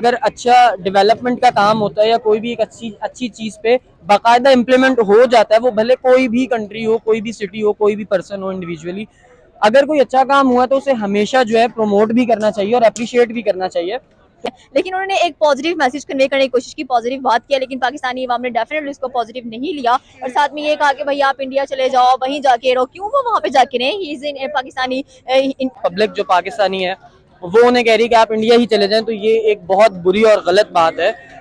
अगर अच्छा डेवलपमेंट का काम होता है या कोई भी एक अच्छी चीज पे बाकायदा इम्प्लीमेंट हो जाता है, वो भले कोई भी कंट्री हो, कोई भी सिटी हो, कोई भी पर्सन हो इंडिविजुअली, अगर कोई अच्छा काम हुआ तो उसे हमेशा जो है प्रमोट भी करना चाहिए और अप्रिशिएट भी करना चाहिए। लेकिन उन्होंने एक पॉजिटिव मैसेज कन्वे करने की कोशिश की, पॉजिटिव बात किया, लेकिन पाकिस्तानी अवाम ने डेफिनेटली उसको पॉजिटिव नहीं लिया और साथ में ये कहा कि भाई आप इंडिया चले जाओ, वहीं जाके रहो। क्यों वो वहाँ पे जाके रहे? He is in Pakistani public जो पाकिस्तानी है वो उन्हें कह रही है कि आप इंडिया ही चले जाएं, तो ये एक बहुत बुरी और गलत बात है।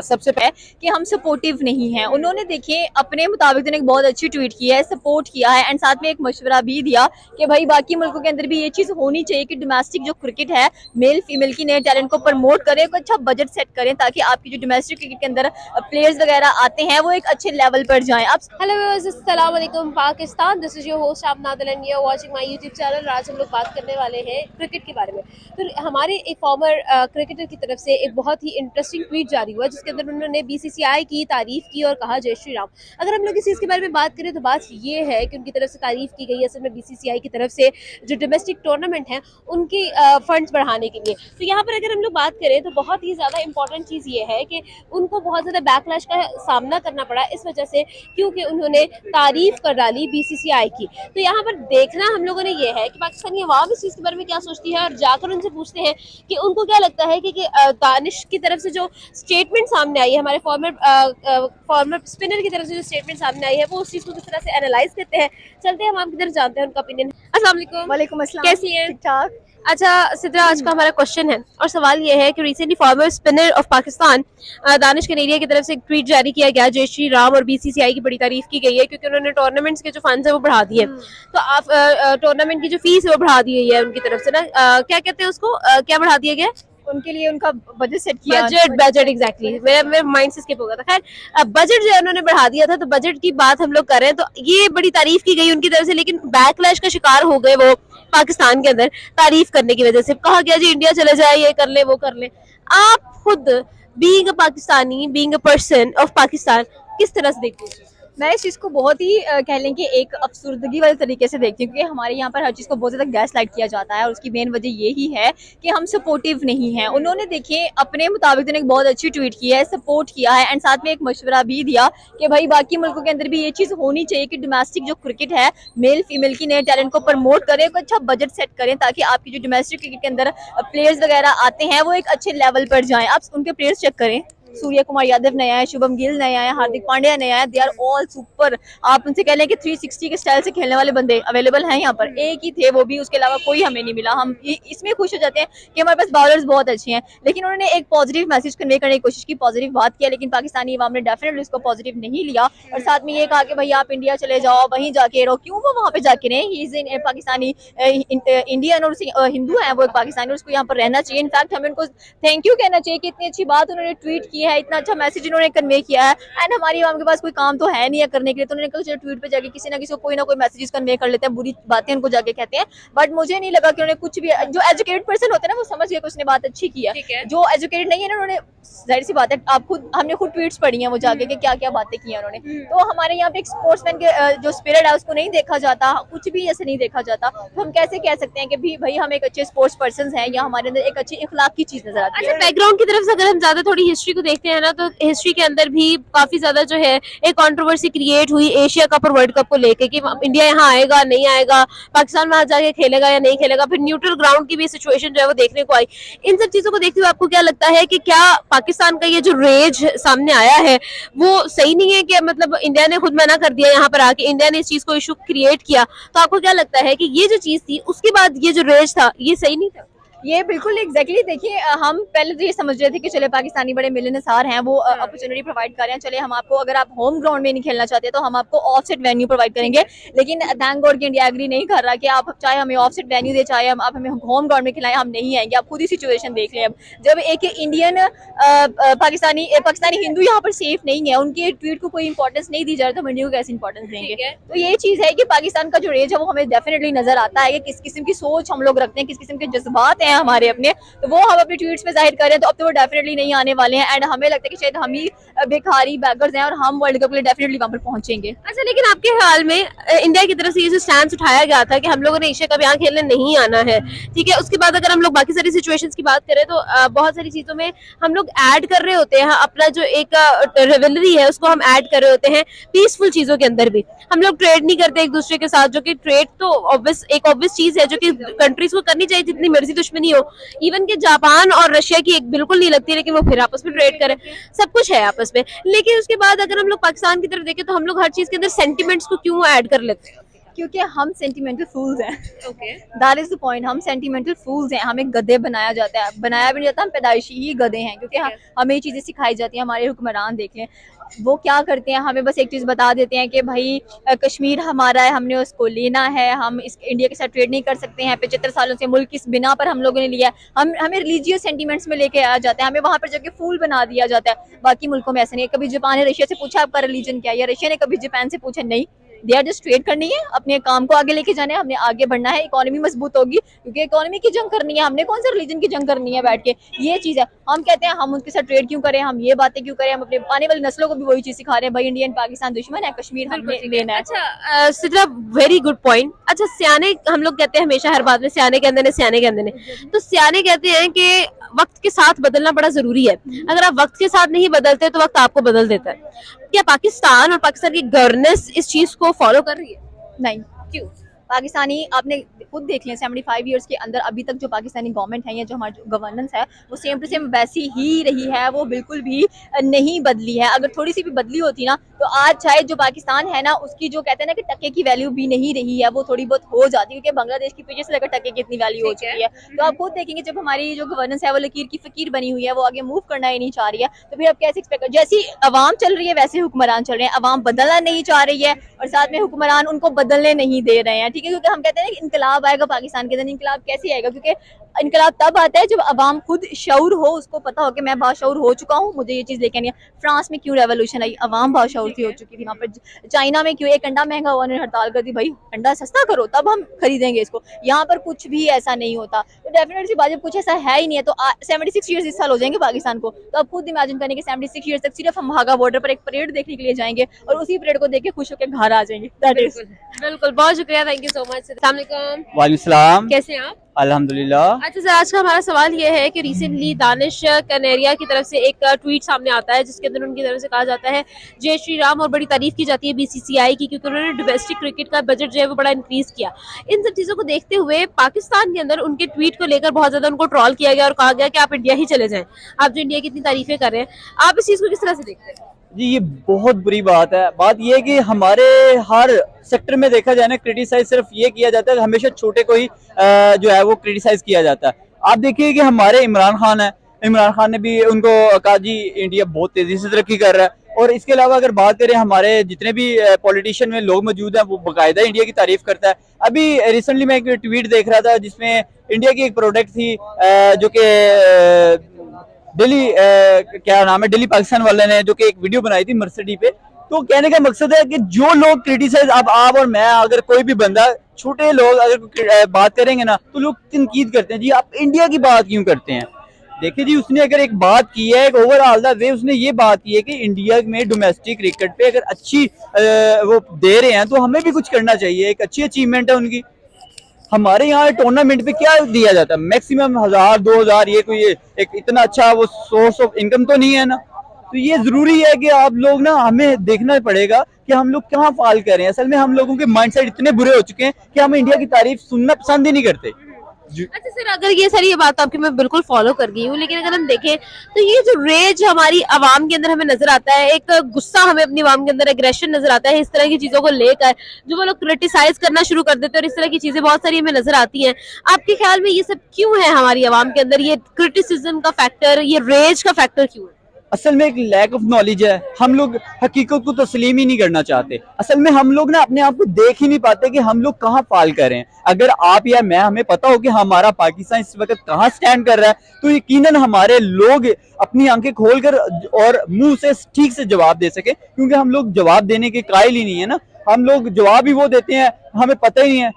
सबसे है कि हम सपोर्टिव नहीं हैं। उन्होंने देखिए अपने मुताबिक एक बहुत अच्छी ट्वीट की है, सपोर्ट किया है एंड साथ में एक मशवरा भी दिया कि भाई बाकी मुल्कों के अंदर भी ये चीज होनी चाहिए कि डोमेस्टिक जो क्रिकेट है, मेल फीमेल की नए टैलेंट को प्रमोट करें, एक अच्छा बजट सेट करें ताकि आपकी जो डोमेस्टिक क्रिकेट के अंदर प्लेयर्स वगैरह आते हैं वो एक अच्छे लेवल पर जाएं। आप हेलो व्यूअर्स, अस्सलाम वालेकुम Pakistan, this is your host आपनाद and you are watching my YouTube channel. आज हम लोग बात करने वाले हैं क्रिकेट के बारे में। तो हमारे एक फॉर्मर क्रिकेटर की तरफ से एक बहुत ही इंटरेस्टिंग ट्वीट जारी हुआ जिसके अंदर उन्होंने बीसीसीआई की तारीफ की और कहा जय श्री राम। अगर हम लोग इस चीज़ के बारे में बात करें तो बात ये है कि उनकी तरफ से तारीफ की गई है असल में बीसीसीआई की तरफ से जो डोमेस्टिक टूर्नामेंट है उनकी फंड्स बढ़ाने के लिए। तो यहाँ पर अगर हम लोग बात करें तो बहुत ही ज़्यादा इंपॉर्टेंट चीज़ ये है कि उनको बहुत ज़्यादा बैकलैश का सामना करना पड़ा इस वजह से क्योंकि उन्होंने तारीफ कर डाली बीसीसीआई की। तो यहाँ पर देखना हम लोगों ने ये है कि पाकिस्तानी अवाम इस चीज़ के बारे में क्या सोचती है और जाकर उनसे पूछते हैं कि उनको क्या लगता है कि दानिश की तरफ से जो स्टेटमेंट सामने आई है, हमारे फॉर्मर स्पिनर की तरफ से जो स्टेटमेंट सामने आई है वो उस चीज़ को किस तरह से एनालाइज करते हैं। चलते हैं हम आपकी तरफ जानते हैं उनका ओपिनियन। अस्सलाम वालेकुम। वालेकुम अस्सलाम। कैसी हैं? ठीक ठाक। अच्छा सिद्रा, आज का हमारा क्वेश्चन है और सवाल ये है कि recently farmer spinner of Pakistan Danish Kaneria की तरफ से एक ट्वीट जारी किया गया जय श्री राम और बीसीसीआई की बड़ी तारीफ की गई है क्योंकि उन्होंने टूर्नामेंट्स के जो फंड्स है वो बढ़ा दिए। तो आप टूर्नामेंट की जो फीस है वो बढ़ा दी गई है उनकी तरफ से ना, क्या कहते हैं उसको, क्या बढ़ा दिया गया? उनके लिए उनका बजट सेट किया। बजट एग्जैक्टली मेरे माइंड से स्किप हो गया था। खैर बजट जो है उन्होंने बढ़ा दिया था, तो बजट की बात हम लोग कर रहे हैं। तो ये बड़ी तारीफ की गई उनकी तरफ से, लेकिन बैकलैश का शिकार हो गए वो पाकिस्तान के अंदर तारीफ करने की वजह से। कहा गया जी इंडिया चले जाए, ये कर ले वो कर ले। आप खुद being a Pakistani, being a person of Pakistan, किस तरह से देखते हैं? मैं इस चीज़ को बहुत ही कह लें कि एक अफसुर्दगी वाले तरीके से देखती हूँ क्योंकि हमारे यहाँ पर हर चीज़ को बहुत ज़्यादा गैस लाइट किया जाता है और उसकी मेन वजह यही है कि हम सपोर्टिव नहीं हैं। उन्होंने देखिए अपने मुताबिक एक बहुत अच्छी ट्वीट की है, सपोर्ट किया है एंड साथ में एक मशवरा भी दिया कि भाई बाकी मुल्कों के अंदर भी ये चीज़ होनी चाहिए कि डोमेस्टिक जो क्रिकेट है, मेल फीमेल की नए टैलेंट को प्रमोट करें, एक अच्छा बजट सेट करें ताकि आपकी जो डोमेस्टिक क्रिकेट के अंदर प्लेयर्स वगैरह आते हैं वो एक अच्छे लेवल पर जाएँ। आप उनके प्लेयर्स चेक करें, सूर्य कुमार यादव नया है, शुभम गिल नया है, हार्दिक पांड्या नया है, दे आर ऑल सुपर। आप उनसे कह लें कि 360 के स्टाइल से खेलने वाले बंदे अवेलेबल हैं यहाँ पर, एक ही थे वो भी, उसके अलावा कोई हमें नहीं मिला। हम इसमें खुश हो जाते हैं कि हमारे पास बॉलर्स बहुत अच्छे हैं, लेकिन उन्होंने एक पॉजिटिव मैसेज कन्वे करने की कोशिश की, पॉजिटिव बात किया, लेकिन पाकिस्तानी अवाम ने डेफिनेटली उसको पॉजिटिव नहीं लिया और साथ में ये कहा कि भाई आप इंडिया चले जाओ, वहीं जाके रहो। क्यों वो वहाँ पे जाके रहे? He is in Pakistani Indian और हिंदू है वो एक पाकिस्तानी, उसको यहाँ पर रहना चाहिए। इनफैक्ट हमें उनको थैंक यू कहना चाहिए कि इतनी अच्छी बात उन्होंने ट्वीट की है, इतना अच्छा मैसेज इन्होंने कन्वे किया है एंड हमारी आवाम के पास कोई काम तो है नहीं है करने के लिए, तो उन्होंने कहा चलो ट्वीट पे जाके किसी ना किसी को कोई ना कोई मैसेजेस कन्वे कर लेते हैं, बुरी बातें उनको जाके कहते हैं। बट मुझे नहीं लगा कि उन्होंने कुछ भी, जो एजुकेटेड पर्सन होते हैं ना वो समझ गए कि उसने बात अच्छी की है। जो एजुकेटेड नहीं है ना, उन्होंने जाहिर सी बात है, आप खुद, हमने खुद ट्वीट्स पढ़ी हैं वो जाके कि क्या क्या बातें की हैं उन्होंने। तो हमारे यहाँ पे एक स्पोर्ट्समैन के जो स्पिरिट है उसको नहीं देखा जाता, कुछ भी ऐसे नहीं देखा जाता। तो हम कैसे कह सकते हैं कि भी भाई हम एक अच्छे स्पोर्ट्स पर्सन हैं या हमारे अंदर एक अच्छी इखलाक की चीज नजर आती है। अच्छा, बैकग्राउंड की तरफ से अगर हम ज्यादा थोड़ी हिस्ट्री को देखते हैं ना, तो हिस्ट्री के अंदर भी काफी ज्यादा जो है एक कंट्रोवर्सी क्रिएट हुई एशिया कप और वर्ल्ड कप को लेके कि इंडिया यहाँ आएगा नहीं आएगा, पाकिस्तान वहां जाके खेलेगा या नहीं खेलेगा। फिर न्यूट्रल ग्राउंड की भी सिचुएशन जो है वो देखने को आई। इन सब चीजों को देखते हुए आपको क्या लगता है कि क्या पाकिस्तान का ये जो रेज सामने आया है वो सही नहीं है? कि मतलब इंडिया ने खुद मना कर दिया, यहाँ पर आके इंडिया ने इस चीज को इशू क्रिएट किया, तो आपको क्या लगता है कि ये जो चीज थी उसके बाद ये जो रेज था ये सही नहीं था? ये बिल्कुल एग्जैक्टली देखिए, हम पहले तो ये समझ रहे थे कि चले पाकिस्तानी बड़े मिलनसार हैं, वो अपॉर्चुनिटी प्रोवाइड कर रहे हैं, चले हम आपको, अगर आप होम ग्राउंड में नहीं खेलना चाहते तो हम आपको ऑफसेट वेन्यू प्रोवाइड करेंगे। लेकिन थैंक गॉड कि इंडिया एग्री नहीं कर रहा कि आप चाहे हमें ऑफसेट वेन्यू दे, चाहे आप हमें होम ग्राउंड में खिलाएं, हम नहीं आएंगे। आप खुद ही सिचुएशन देख लें। अब जब एक इंडियन पाकिस्तानी हिंदू यहाँ पर सेफ नहीं है, उनके ट्वीट को कोई इंपॉर्टेंस नहीं दी जा रही, तो हम इंडिया को कैसे इंपॉर्टेंस देंगे? तो ये चीज है कि पाकिस्तान का जो रेज है वो हमें डेफिनेटली नजर आता है कि किस किस्म की सोच हम लोग रखते हैं, किस किस्म के जज्बात हैं हैं हमारे अपने, तो वो हम अपने ट्वीट्स में जाहिर कर रहे हैं, तो अब तो वो डेफिनेटली नहीं आने वाले हैं। एंड हमें लगता है कि शायद हम ही बेकारी बैगर्स हैं और हम वर्ल्ड कप के लिए डेफिनेटली वहाँ पर पहुंचेंगे। अच्छा, लेकिन आपके ख्याल में इंडिया की तरफ से ये जो स्टैंड उठाया गया था कि हम लोगों ने एशिया कप यहाँ खेलने नहीं आना है, ठीक है, उसके बाद अगर हम लोग बाकी सारी सिचुएशंस की बात करें तो बहुत सारी चीजों में हम लोग ऐड कर रहे होते हैं, अपना जो एक रिवलरी है उसको हम ऐड कर रहे होते हैं पीसफुल चीजों के अंदर भी। हम लोग ट्रेड नहीं करते एक दूसरे के साथ, जो कि ट्रेड तो एक ऑब्वियस चीज है जो कि कंट्रीज को करनी चाहिए जितनी मर्जी दुश्मनी हो। इवन के जापान और रशिया की एक बिल्कुल नहीं लगती, लेकिन वो फिर आपस में ट्रेड करें, सब कुछ है आपस में। लेकिन उसके बाद अगर हम लोग पाकिस्तान की तरफ देखें तो हम लोग हर चीज के अंदर सेंटिमेंट्स को क्यों ऐड कर लेते हैं? क्योंकि हम सेंटिमेंटल फूल्स हैं। दैट इज द पॉइंट, हम सेंटिमेंटल फूल्स हैं। हमें गधे बनाया जाता है, बनाया भी नहीं जाता, हम पैदाइशी ही गधे हैं, क्योंकि हमें ये चीजें सिखाई जाती हैं। हमारे हुक्मरान देख लें, वो क्या करते हैं, हमें बस एक चीज बता देते हैं कि भाई कश्मीर हमारा है, हमने उसको लेना है, हम इस इंडिया के साथ ट्रेड नहीं कर सकते हैं। 75 सालों से मुल्क किस बिना पर हम लोगों ने लिया है, हमें रिलीजियस सेंटिमेंट्स में लेके आया जाता है, हमें वहां पर जाके फूल बना दिया जाता है। बाकी मुल्कों में ऐसा नहीं है। कभी जापान ने रशिया से पूछा आपका रिलीजन क्या है, या रशिया ने कभी जापान से पूछा? नहीं, दे आर जस्ट ट्रेड करनी है, अपने काम को आगे लेके जाना है, हमने आगे बढ़ना है, इकोनॉमी मजबूत होगी, क्योंकि इकोनॉमी की जंग करनी है, हमने कौन सा रिलीजन की जंग करनी है बैठ के। ये चीज है, हम कहते हैं हम उनके साथ ट्रेड क्यों करें, हम ये बातें क्यों करें, हम अपने आने वाली नस्लों को भी वही चीज सिखा रहे हैं, भाई इंडिया एंड पाकिस्तान दुश्मन है, कश्मीर हमने लेना है। अच्छा सिद्रा, वेरी गुड पॉइंट। अच्छा, सियाने हम लोग कहते हैं हमेशा हर बात में सियाने के अंदर सियाने के अंदर, तो सियाने कहते हैं कि वक्त के साथ बदलना बड़ा जरूरी है। अगर आप वक्त के साथ नहीं बदलते तो वक्त आपको बदल देता है। क्या पाकिस्तान और पाकिस्तान की गवर्नेंस इस चीज को फॉलो कर रही है? नहीं। क्यों? पाकिस्तानी आपने खुद देख लिया 75 ईयर्स के अंदर अभी तक जो पाकिस्तानी गवर्नमेंट है या जो हमारी गवर्नेंस है वो सेम टू सेम वैसी ही रही है, वो बिल्कुल भी नहीं बदली है। अगर थोड़ी सी भी बदली होती ना तो आज शायद जो पाकिस्तान है ना उसकी जो कहते हैं ना कि टके की वैल्यू भी नहीं रही है, वो थोड़ी बहुत हो जाती है, क्योंकि बांग्लादेश की पीछे से लेकर टके की इतनी वैल्यू हो चुकी है। तो आप खुद देखेंगे जब हमारी जो गवर्नेंस है वो लकीर की फकीर बनी हुई है, वो आगे मूव करना ही नहीं चाह रही है, तो फिर आप कैसे एक्सपेक्ट कर, जैसी अवाम चल रही है वैसे हुक्मरान चल रहे हैं। अवाम बदलना नहीं चाह रही है और साथ में हुक्मरान उनको बदलने नहीं दे रहे हैं, ठीक है। क्योंकि हम कहते हैं ना कि इनकलाब आएगा पाकिस्तान के अंदर, इनकलाब कैसे आएगा? क्योंकि इनकलाब तब आता है जब अवाम खुद शऊर हो, उसको पता हो कि मैं बाशऊर हो चुका हूँ, मुझे ये चीज लेके आनी है। फ्रांस में क्यों रेवोल्यूशन आई? अवाम बाशऊर सी हो चुकी थी वहाँ पर। चाइना में क्यों एक अंडा महंगा हुआ, उन्होंने हड़ताल कर दी, भाई अंडा सस्ता करो तब हम खरीदेंगे इसको। यहाँ पर कुछ भी ऐसा नहीं होता। तो डेफिनेटली सी बात, जब कुछ ऐसा है ही नहीं है तो 76 ईयर्स इस साल हो जाएंगे पाकिस्तान को, तो आप खुद इमेजिन करें कि 76 ईयर्स तक सिर्फ हम वाघा बॉर्डर पर एक परेड देखने के लिए जाएंगे और उसी परेड को देख के खुश होकर घर आ जाएंगे। बिल्कुल, बहुत शुक्रिया, थैंक यू सो मच। अस्सलाम वालेकुम। वालेकुम सलाम। कैसे हैं आप? अल्हम्दुलिल्लाह। अच्छा सर, आज का हमारा सवाल ये है कि रिसेंटली दानिश कनेरिया की तरफ से एक ट्वीट सामने आता है जिसके अंदर उनकी तरफ से कहा जाता है जय श्री राम, और बड़ी तारीफ की जाती है बीसीसीआई की, क्योंकि उन्होंने डोमेस्टिक क्रिकेट का बजट जो है वो बड़ा इंक्रीज किया। इन सब चीजों को देखते हुए पाकिस्तान के अंदर उनके ट्वीट को लेकर बहुत ज्यादा उनको ट्रोल किया गया और कहा गया कि आप इंडिया ही चले जाएं, आप जो इंडिया की इतनी तारीफें कर रहे हैं, आप इस चीज को किस तरह से देखते हैं? जी ये बहुत बुरी बात है। बात ये है कि हमारे हर सेक्टर में देखा जाए ना, क्रिटिसाइज सिर्फ ये किया जाता है कि हमेशा छोटे को ही जो है वो क्रिटिसाइज किया जाता है। आप देखिए कि हमारे इमरान खान है, इमरान खान ने भी उनको कहा जी इंडिया बहुत तेजी से तरक्की कर रहा है। और इसके अलावा अगर बात करें हमारे जितने भी पॉलिटिशियन में लोग मौजूद हैं वो बाकायदा इंडिया की तारीफ करता है। अभी रिसेंटली मैं एक ट्वीट देख रहा था जिसमें इंडिया की एक प्रोडक्ट थी जो कि दिल्ली क्या नाम है, दिल्ली पाकिस्तान वाले ने जो कि एक वीडियो बनाई थी मर्सिडीज पे। तो कहने का मकसद है कि जो लोग क्रिटिसाइज, अब आप और मैं, अगर कोई भी बंदा, छोटे लोग अगर बात करेंगे ना तो लोग तनकीद करते हैं, जी आप इंडिया की बात क्यों करते हैं। देखिए जी, उसने अगर एक बात की है, एक ओवरऑल द वे उसने ये बात की है कि इंडिया में डोमेस्टिक क्रिकेट पे अगर अच्छी वो दे रहे हैं तो हमें भी कुछ करना चाहिए। एक अच्छी अचीवमेंट है उनकी। हमारे यहाँ टूर्नामेंट पे क्या दिया जाता है, मैक्सिमम 1000-2000, ये कोई एक इतना अच्छा वो सोर्स ऑफ इनकम तो नहीं है ना। तो ये जरूरी है कि आप लोग ना, हमें देखना पड़ेगा कि हम लोग कहाँ फाल कर रहे हैं। असल में हम लोगों के माइंडसेट इतने बुरे हो चुके हैं कि हम इंडिया की तारीफ सुनना पसंद ही नहीं करते। अच्छा सर, अगर ये सारी ये बात आपकी मैं बिल्कुल फॉलो कर गई हूँ, लेकिन अगर हम देखें तो ये जो रेज हमारी आवाम के अंदर हमें नजर आता है, एक गुस्सा हमें अपनी आवाम के अंदर, एग्रेशन नजर आता है इस तरह की चीजों को लेकर, जो वो लोग क्रिटिसाइज करना शुरू कर देते हैं और इस तरह की चीजें बहुत सारी हमें नजर आती हैं। आपके ख्याल में ये सब क्यों है हमारी आवाम के अंदर, ये क्रिटिसिज्म का फैक्टर, ये रेज का फैक्टर क्यों है? असल में एक लैक ऑफ नॉलेज है। हम लोग हकीकत को तस्लीम ही नहीं करना चाहते। असल में हम लोग ना अपने आप को देख ही नहीं पाते कि हम लोग कहाँ फाल कर रहे हैं। अगर आप या मैं, हमें पता हो कि हमारा पाकिस्तान इस वक्त कहाँ स्टैंड कर रहा है तो यकीनन हमारे लोग अपनी आंखें खोलकर और मुंह से ठीक से जवाब दे सके, क्योंकि हम लोग जवाब देने के कायल ही नहीं है ना। हम लोग जवाब ही वो देते हैं हमें पता ही नहीं है।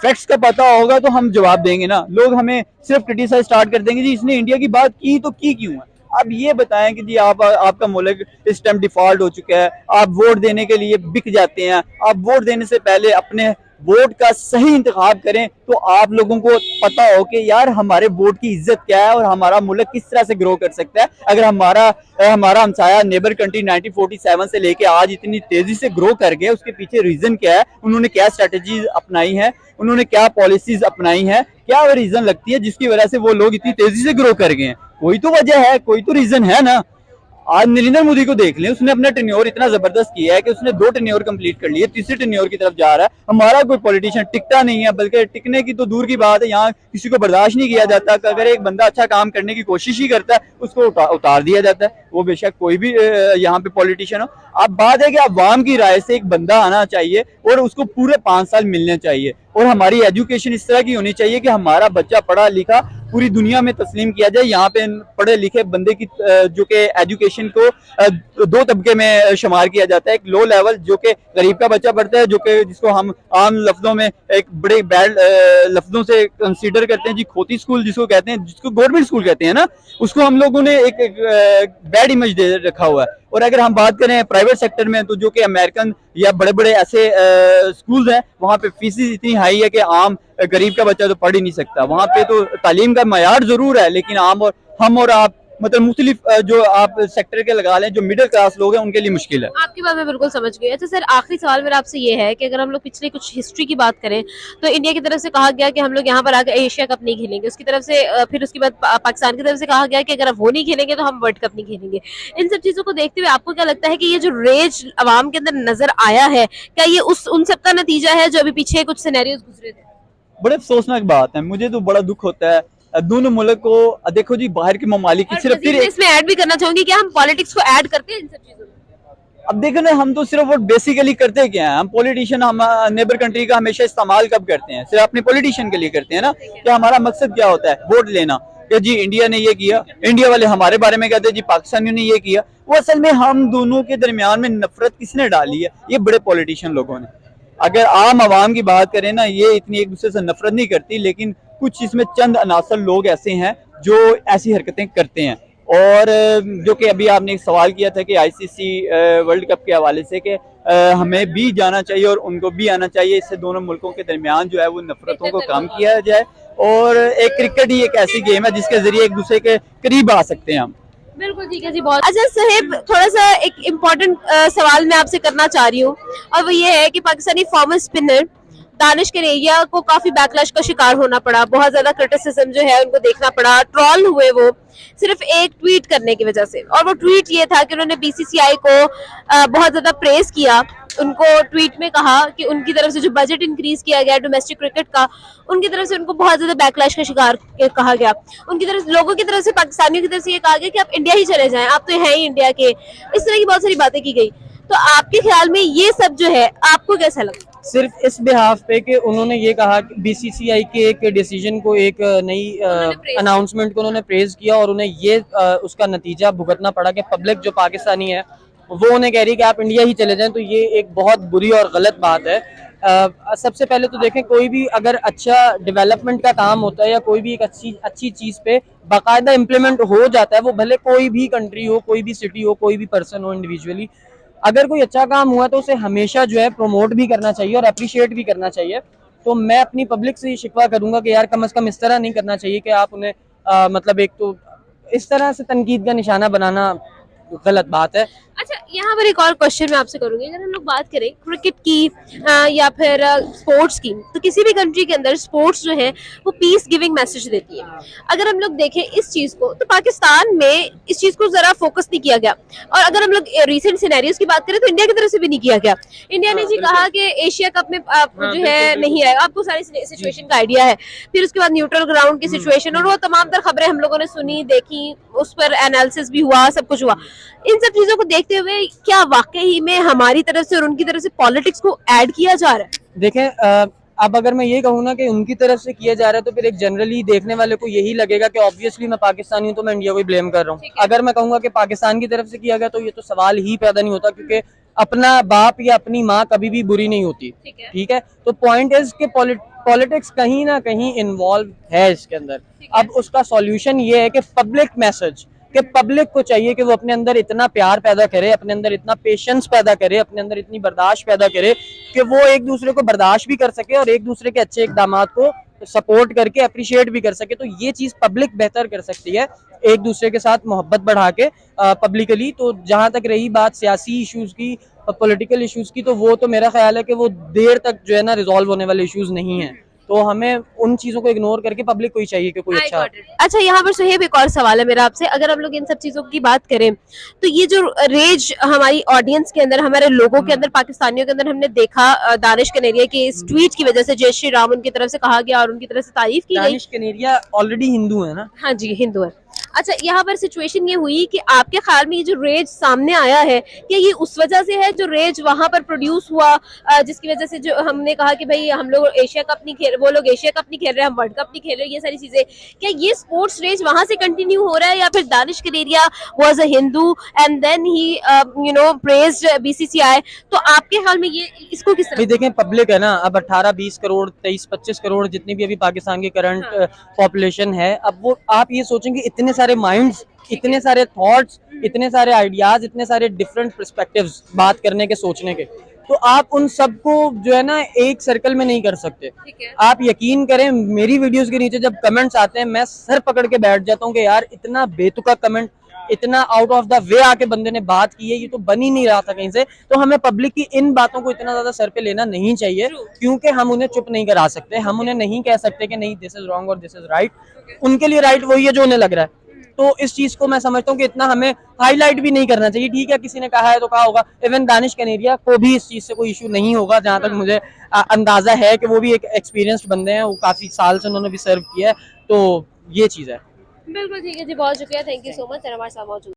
फैक्ट्स का पता होगा तो हम जवाब देंगे ना। लोग हमें सिर्फ क्रिटिसाइज स्टार्ट कर देंगे, जी इसने इंडिया की बात की तो की क्यों है। अब ये बताएं कि जी आपका मुल्क इस टाइम डिफॉल्ट हो चुका है, आप वोट देने के लिए बिक जाते हैं। आप वोट देने से पहले अपने वोट का सही इंतखाब करें तो आप लोगों को पता हो कि यार हमारे वोट की इज्जत क्या है और हमारा मुल्क किस तरह से ग्रो कर सकता है। अगर हमारा हमसाया नेबर कंट्री 1947 से लेके आज इतनी तेजी से ग्रो कर गया, उसके पीछे रीजन क्या है, उन्होंने क्या स्ट्रेटेजीज अपनाई है, उन्होंने क्या पॉलिसीज अपनाई है, क्या वो रीजन लगती है जिसकी वजह से वो लोग इतनी तेजी से ग्रो कर गए हैं। कोई तो वजह है, कोई तो रीजन है ना। आज नरेंद्र मोदी को देख लें, उसने अपना टेन्योर इतना जबरदस्त किया है कि उसने 2 टेन्योर कंप्लीट कर लिए, तीसरे टेन्योर की तरफ जा रहा है। हमारा कोई पॉलिटिशियन टिकता नहीं है, बल्कि टिकने की तो दूर की बात है, यहाँ किसी को बर्दाश्त नहीं किया जाता कि अगर एक बंदा अच्छा काम करने की कोशिश ही करता है उसको उतार दिया जाता है, वो बेशक कोई भी यहाँ पे पॉलिटिशियन हो। अब बात है कि अवाम की राय से एक बंदा आना चाहिए और उसको पूरे 5 साल मिलने चाहिए। और हमारी एजुकेशन इस तरह की होनी चाहिए कि हमारा बच्चा पढ़ा लिखा पूरी दुनिया में तस्लीम किया जाए। यहाँ पे पढ़े लिखे बंदे की जो कि एजुकेशन को 2 तबके में शुमार किया जाता है। एक लो लेवल जो कि गरीब का बच्चा पढ़ता है, जो कि जिसको हम आम लफ्जों में एक बड़े बैड लफ्जों से कंसीडर करते हैं, जी खोती स्कूल जिसको कहते हैं, जिसको गवर्नमेंट स्कूल कहते हैं ना, उसको हम लोगों ने एक बैड इमेज दे रखा हुआ है। और अगर हम बात करें प्राइवेट सेक्टर में तो जो कि अमेरिकन या बड़े बड़े ऐसे स्कूल्स हैं, वहाँ पे फीसिस इतनी हाई है कि आम गरीब का बच्चा तो पढ़ ही नहीं सकता। वहाँ पे तो तालीम का मयार जरूर है, लेकिन हम और आप मतलब मुख्तलिफ जो आप सेक्टर के लगा लें, जो मिडिल क्लास लोग हैं उनके लिए मुश्किल है। आपकी बात मैं बिल्कुल समझ गई। अच्छा सर, आखिरी सवाल मेरा आपसे ये है कि अगर हम लोग पिछले कुछ हिस्ट्री की बात करें तो इंडिया की तरफ से कहा गया कि हम लोग यहाँ पर आकर एशिया कप नहीं खेलेंगे, उसकी तरफ से फिर उसके बाद पाकिस्तान की तरफ से कहा गया कि अगर आप वो नहीं खेलेंगे तो हम वर्ल्ड कप नहीं खेलेंगे। इन सब चीजों को देखते हुए आपको क्या लगता है कि ये जो रेज अवाम के अंदर नजर आया है, क्या ये उन सब का नतीजा है जो अभी पीछे कुछ सिनेरियोज गुजरे थे? बड़े अफसोसनाक बात है, मुझे तो बड़ा दुख होता है। दोनों मुल्क को देखो जी, बाहर के ममालिक की सिर्फ फिर इसमें ऐड भी करना चाहूंगी कि हम पॉलिटिक्स को ऐड करते हैं इन सब चीजों में। अब देखो ना, हम तो सिर्फ वो बेसिकली करते क्या हैं, हम पॉलिटिशियन हम नेबर कंट्री का हमेशा इस्तेमाल कब करते हैं, सिर्फ अपने पॉलिटिशियन के लिए करते हैं ना। कि हमारा मकसद क्या होता है, वोट लेना, कि जी इंडिया ने ये किया, इंडिया वाले हमारे बारे में कहते हैं जी पाकिस्तानियों ने ये किया। वो असल में हम दोनों के दरमियान में नफरत किसने डाली है, ये बड़े पॉलिटिशियन लोगों ने। अगर आम आवाम की बात करें ना, ये इतनी एक दूसरे से नफरत नहीं करती, लेकिन कुछ इसमें चंद अनासर लोग ऐसे हैं जो ऐसी हरकतें करते हैं। और जो कि अभी आपने एक सवाल किया था कि आईसीसी वर्ल्ड कप के हवाले से कि हमें भी जाना चाहिए और उनको भी आना चाहिए, इससे दोनों मुल्कों के दरमियान जो है वो नफरतों को कम किया जाए। और एक क्रिकेट ही एक ऐसी गेम है जिसके जरिए एक दूसरे के करीब आ सकते हैं हम। बिल्कुल ठीक है जी, बहुत अच्छा। साहेब, थोड़ा सा एक इम्पोर्टेंट सवाल मैं आपसे करना चाह रही हूँ, और वो ये है कि पाकिस्तानी फॉर्मर स्पिनर दानिश कनेरिया को काफी बैकलैश का शिकार होना पड़ा, बहुत ज्यादा क्रिटिसिज्म जो है उनको देखना पड़ा, ट्रोल हुए वो सिर्फ एक ट्वीट करने की वजह से। और वो ट्वीट ये था कि उन्होंने बीसीसीआई को बहुत ज्यादा प्रेज किया। उनको ट्वीट में कहा कि उनकी तरफ से जो बजट इंक्रीज किया गया डोमेस्टिक क्रिकेट का, उनकी तरफ से उनको बहुत ज्यादा बैकलैश का शिकार कहा गया। उनकी तरफ लोगों की तरफ से, पाकिस्तानियों की तरफ से ये कहा गया कि आप इंडिया ही चले जाएं, आप तो हैं ही इंडिया के। इस तरह की बहुत सारी बातें की गई। तो आपके ख्याल में ये सब जो है आपको कैसा लगा? सिर्फ इस बिहाफ पे कि उन्होंने ये कहा कि बीसीसीआई के एक डिसीजन को, एक नई अनाउंसमेंट को उन्होंने प्रेज किया और उन्हें ये उसका नतीजा भुगतना पड़ा कि पब्लिक जो पाकिस्तानी है वो उन्हें कह रही है कि आप इंडिया ही चले जाएं। तो ये एक बहुत बुरी और गलत बात है। सबसे पहले तो देखें, कोई भी अगर अच्छा डेवलपमेंट का काम होता है या कोई भी एक अच्छी चीज पे बाकायदा इम्प्लीमेंट हो जाता है, वो भले कोई भी कंट्री हो, कोई भी सिटी हो, कोई भी पर्सन हो इंडिविजुअली, अगर कोई अच्छा काम हुआ तो उसे हमेशा जो है प्रमोट भी करना चाहिए और अप्रिशिएट भी करना चाहिए। तो मैं अपनी पब्लिक से ये शिकवा करूंगा कि यार कम से कम इस तरह नहीं करना चाहिए कि आप उन्हें मतलब एक तो इस तरह से तनकीद का निशाना बनाना गलत बात है। अच्छा, यहाँ पर एक और क्वेश्चन मैं आपसे करूंगी। अगर हम लोग बात करें क्रिकेट की या फिर स्पोर्ट्स की, तो किसी भी कंट्री के अंदर स्पोर्ट्स जो है वो पीस गिविंग मैसेज देती है। अगर हम लोग देखें इस चीज को, तो पाकिस्तान में इस चीज को जरा फोकस नहीं किया गया। और अगर हम लोग रिसेंट सिनेरियोज की बात करें तो इंडिया की तरफ से भी नहीं किया गया। इंडिया ने जी कहा कि एशिया कप में जो है नहीं आएगा। आपको सारी सिचुएशन का आइडिया है। फिर उसके बाद न्यूट्रल ग्राउंड की सिचुएशन और वो तमाम तर खबरें हम लोगों ने सुनी, देखी, उस पर एनालिसिस भी हुआ, सब कुछ हुआ। इन सब चीजों को देखते हुए क्या वाकई में हमारी तरफ से और उनकी तरफ से पॉलिटिक्स को ऐड किया जा रहा है? देखें, अब अगर मैं ये कहूँ ना कि उनकी तरफ से किया जा रहा है तो फिर एक जनरली देखने वाले को यही लगेगा कि ऑब्वियसली मैं पाकिस्तानी हूँ तो मैं इंडिया को ही ब्लेम कर रहा हूँ। अगर मैं कहूँगा कि पाकिस्तान की तरफ से किया गया तो ये तो सवाल ही पैदा नहीं होता, क्योंकि अपना बाप या अपनी माँ कभी भी बुरी नहीं होती। ठीक है, तो पॉइंट इज कि पॉलिटिक्स कहीं ना कहीं इन्वॉल्व है इसके अंदर। अब उसका सॉल्यूशन ये है कि पब्लिक मैसेज, कि पब्लिक को चाहिए कि वो अपने अंदर इतना प्यार पैदा करे, अपने अंदर इतना पेशेंस पैदा करे, अपने अंदर इतनी बर्दाश्त पैदा करे कि वो एक दूसरे को बर्दाश्त भी कर सके और एक दूसरे के अच्छे इकदामात को सपोर्ट करके अप्रिशिएट भी कर सके। तो ये चीज पब्लिक बेहतर कर सकती है, एक दूसरे के साथ मोहब्बत बढ़ा के पब्लिकली। तो जहां तक रही बात सियासी इश्यूज की, पॉलिटिकल इश्यूज की, तो वो तो मेरा ख्याल है कि वो देर तक जो है ना रिजॉल्व होने वाले इश्यूज नहीं है। तो हमें उन चीजों को इग्नोर करके पब्लिक को ही चाहिए कि कोई अच्छा, यहाँ पर सुहेब एक और सवाल है मेरा आपसे। अगर हम लोग इन सब चीजों की बात करें तो ये जो रेज हमारी ऑडियंस के अंदर, हमारे लोगों के अंदर, पाकिस्तानियों के अंदर हमने देखा दानिश कनेरिया के इस ट्वीट की वजह से जय श्री राम उनकी तरफ से कहा गया और उनकी तरफ से तारीफ की गई। दानिश कनेरिया ऑलरेडी हिंदू है ना? हाँ जी, हिंदू है। अच्छा, यहाँ पर सिचुएशन ये हुई कि आपके ख्याल में ये जो रेज सामने आया है, क्या ये उस वजह से है जो रेज वहां पर प्रोड्यूस हुआ, जिसकी वजह से जो हमने कहा कि भाई हम लोग एशिया कप नहीं खेल, वो लोग एशिया कप नहीं खेल रहे, हम वर्ल्ड कप नहीं खेल रहे, ये सारी चीजें, क्या ये स्पोर्ट्स रेज वहां से कंटिन्यू हो रहा है, या फिर Danish Kaneria was a Hindu and then he praised BCCI? तो आपके ख्याल में ये इसको किस तरह? देखें, पब्लिक है ना, अब 18-20 करोड़ 23-25 करोड़ जितनी भी अभी पाकिस्तान की करंट पॉपुलेशन है, अब वो आप ये सोचेंगे इतने सारे माइंड्स, इतने सारे थॉट्स, इतने सारे आइडियाज, इतने सारे डिफरेंट पर्सपेक्टिव्स बात करने के, सोचने के, तो आप उन सबको जो है ना एक सर्कल में नहीं कर सकते। आप यकीन करें, मेरी वीडियोस के नीचे जब कमेंट्स आते हैं मैं सर पकड़ के बैठ जाता हूँ कि यार इतना बेतुका कमेंट, इतना आउट ऑफ द वे आके बंदे ने बात की है, ये तो बन ही नहीं रहा था कहीं से। तो हमें पब्लिक की इन बातों को इतना ज्यादा सर पे लेना नहीं चाहिए, क्योंकि हम उन्हें चुप नहीं करा सकते, हम उन्हें नहीं कह सकते कि नहीं दिस इज रॉन्ग और दिस इज राइट। उनके लिए राइट वही है जो उन्हें लग रहा है। तो इस चीज को मैं समझता हूँ कि इतना हमें हाईलाइट भी नहीं करना चाहिए। ठीक है, किसी ने कहा है तो कहा होगा, इवन दानिश कनेरिया को भी इस चीज से कोई इशू नहीं होगा, जहां तक मुझे अंदाजा है कि वो भी एक एक्सपीरियंस्ड बंदे हैं, वो काफी साल से उन्होंने भी सर्व किया है। तो ये चीज है। बिल्कुल ठीक है जी, बहुत शुक्रिया, thank you so much sir हमारे साथ मौजूद।